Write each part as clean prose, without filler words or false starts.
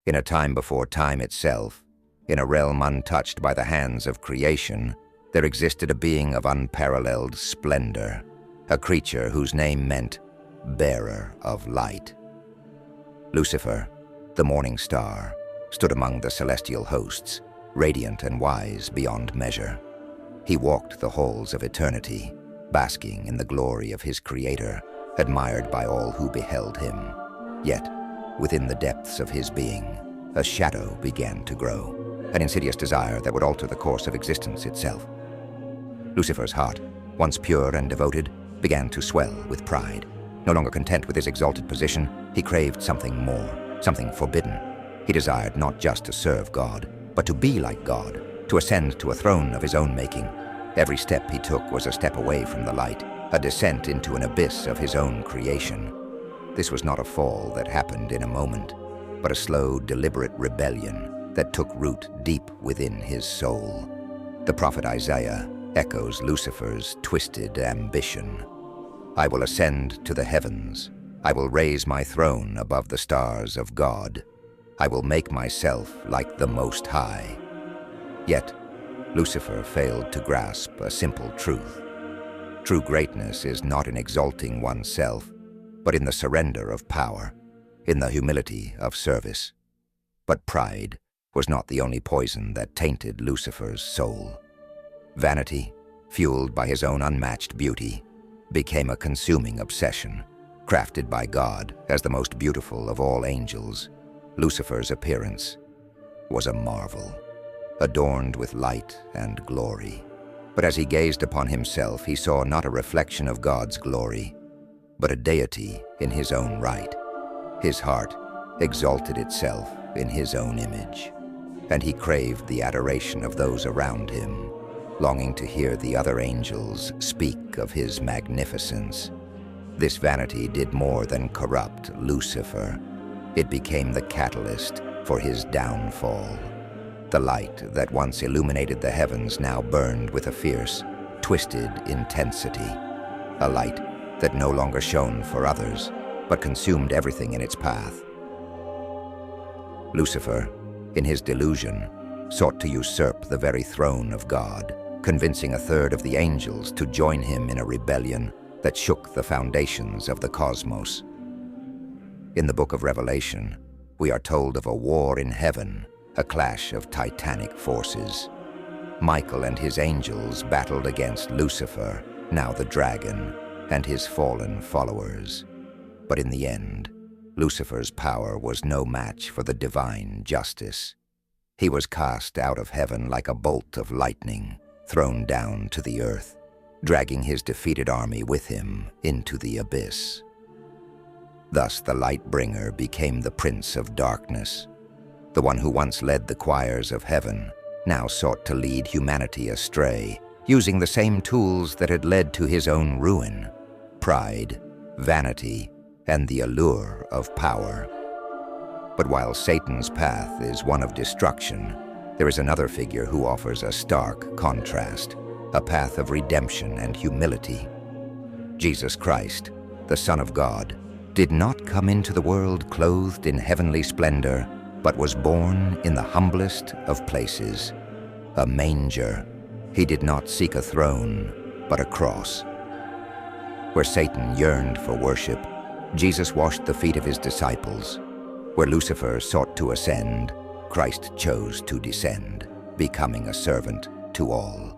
In a time before time itself, in a realm untouched by the hands of creation, there existed a being of unparalleled splendor, a creature whose name meant bearer of light. Lucifer, the morning star, stood among the celestial hosts, radiant and wise beyond measure. He walked the halls of eternity, basking in the glory of his Creator, admired by all who beheld him. Yet, within the depths of his being, a shadow began to grow, an insidious desire that would alter the course of existence itself. Lucifer's heart, once pure and devoted, began to swell with pride. No longer content with his exalted position, he craved something more, something forbidden. He desired not just to serve God, but to be like God, to ascend to a throne of his own making. Every step he took was a step away from the light, a descent into an abyss of his own creation. This was not a fall that happened in a moment, but a slow, deliberate rebellion that took root deep within his soul. The prophet Isaiah echoes Lucifer's twisted ambition. "I will ascend to the heavens. I will raise my throne above the stars of God. I will make myself like the Most High." Yet, Lucifer failed to grasp a simple truth. True greatness is not in exalting oneself, but in the surrender of power, in the humility of service. But pride was not the only poison that tainted Lucifer's soul. Vanity, fueled by his own unmatched beauty, became a consuming obsession. Crafted by God as the most beautiful of all angels, Lucifer's appearance was a marvel, adorned with light and glory. But as he gazed upon himself, he saw not a reflection of God's glory, but a deity in his own right. His heart exalted itself in his own image, and he craved the adoration of those around him, longing to hear the other angels speak of his magnificence. This vanity did more than corrupt Lucifer. It became the catalyst for his downfall. The light that once illuminated the heavens now burned with a fierce, twisted intensity. A light that no longer shone for others, but consumed everything in its path. Lucifer, in his delusion, sought to usurp the very throne of God, convincing a third of the angels to join him in a rebellion that shook the foundations of the cosmos. In the book of Revelation, we are told of a war in heaven, a clash of titanic forces. Michael and his angels battled against Lucifer, now the dragon, and his fallen followers. But in the end, Lucifer's power was no match for the divine justice. He was cast out of heaven like a bolt of lightning, thrown down to the earth, dragging his defeated army with him into the abyss. Thus the light-bringer became the prince of darkness. The one who once led the choirs of heaven now sought to lead humanity astray, using the same tools that had led to his own ruin: pride, vanity, and the allure of power. But while Satan's path is one of destruction, there is another figure who offers a stark contrast, a path of redemption and humility. Jesus Christ, the Son of God, did not come into the world clothed in heavenly splendor, but was born in the humblest of places, a manger. He did not seek a throne, but a cross. Where Satan yearned for worship, Jesus washed the feet of his disciples. Where Lucifer sought to ascend, Christ chose to descend, becoming a servant to all.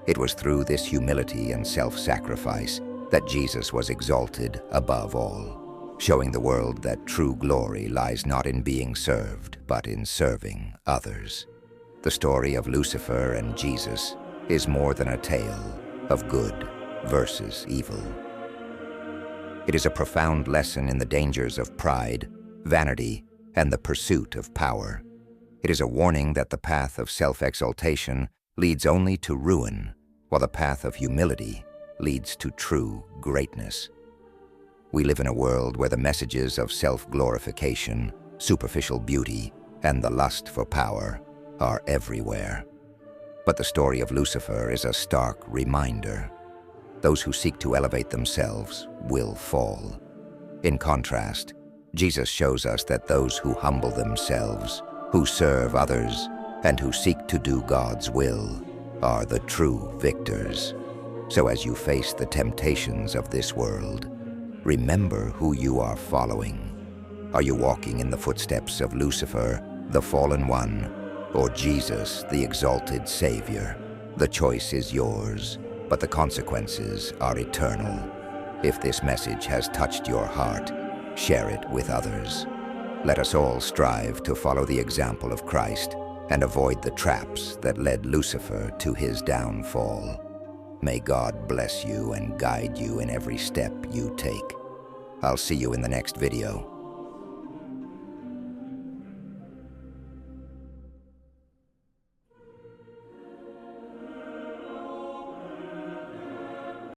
It was through this humility and self-sacrifice that Jesus was exalted above all, showing the world that true glory lies not in being served, but in serving others. The story of Lucifer and Jesus is more than a tale of good versus evil. It is a profound lesson in the dangers of pride, vanity, and the pursuit of power. It is a warning that the path of self-exaltation leads only to ruin, while the path of humility leads to true greatness. We live in a world where the messages of self-glorification, superficial beauty, and the lust for power are everywhere. But the story of Lucifer is a stark reminder. Those who seek to elevate themselves will fall. In contrast, Jesus shows us that those who humble themselves, who serve others, and who seek to do God's will are the true victors. So as you face the temptations of this world, remember who you are following. Are you walking in the footsteps of Lucifer, the fallen one, or Jesus, the exalted Savior? The choice is yours, but the consequences are eternal. If this message has touched your heart, share it with others. Let us all strive to follow the example of Christ and avoid the traps that led Lucifer to his downfall. May God bless you and guide you in every step you take. I'll see you in the next video.